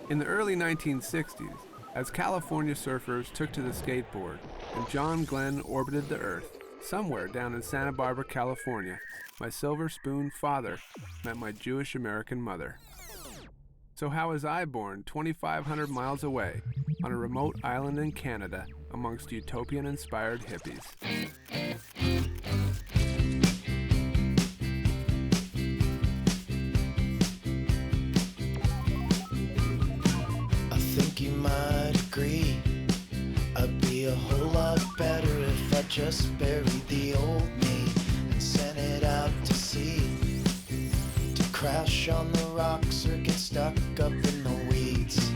In the early 1960s, as California surfers took to the skateboard and John Glenn orbited the Earth, somewhere down in Santa Barbara, California, my silver spoon father met my Jewish American mother. So how was I born 2,500 miles away on a remote island in Canada amongst utopian-inspired hippies? I think you might agree I'd be a whole lot better if I just buried the old me and sent it out to sea, to crash on the rocks or get stuck up in the weeds.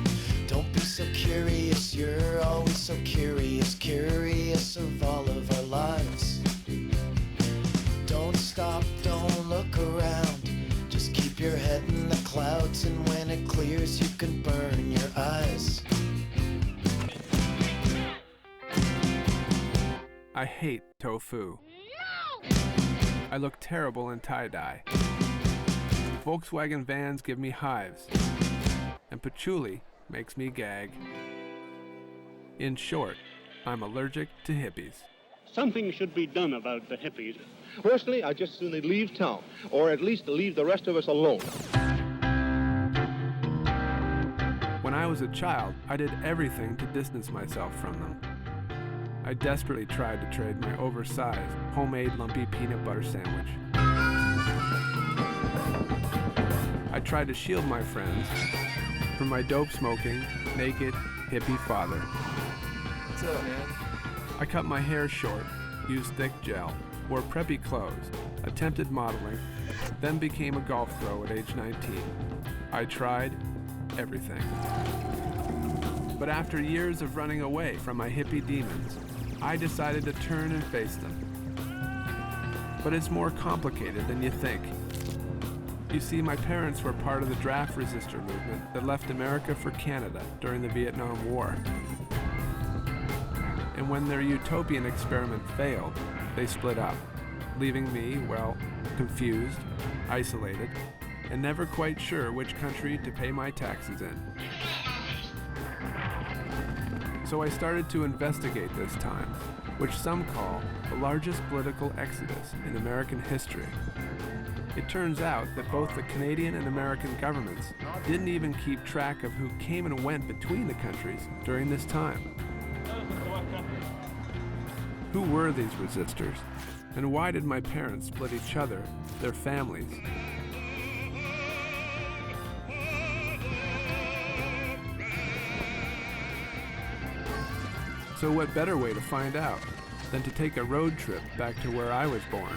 Don't be so curious, you're always so curious, curious of all of our lives. Don't stop, don't look around, just keep your head in the clouds, and when it clears you can burn your eyes. I hate tofu. I look terrible in tie-dye. Volkswagen vans give me hives, and patchouli makes me gag. In short, I'm allergic to hippies. Something should be done about the hippies. Personally, I just assume they leave town, or at least leave the rest of us alone. When I was a child, I did everything to distance myself from them. I desperately tried to trade my oversized, homemade lumpy peanut butter sandwich. I tried to shield my friends from my dope-smoking, naked, hippie father. What's up, man? I cut my hair short, used thick gel, wore preppy clothes, attempted modeling, then became a golf throw at age 19. I tried everything. But after years of running away from my hippie demons, I decided to turn and face them. But it's more complicated than you think. You see, my parents were part of the draft resistor movement that left America for Canada during the Vietnam War. And when their utopian experiment failed, they split up, leaving me, well, confused, isolated, and never quite sure which country to pay my taxes in. So I started to investigate this time, which some call the largest political exodus in American history. It turns out that both the Canadian and American governments didn't even keep track of who came and went between the countries during this time. Who were these resistors, and why did my parents split each other, their families? So what better way to find out than to take a road trip back to where I was born,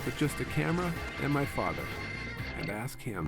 with just a camera and my father, and ask him.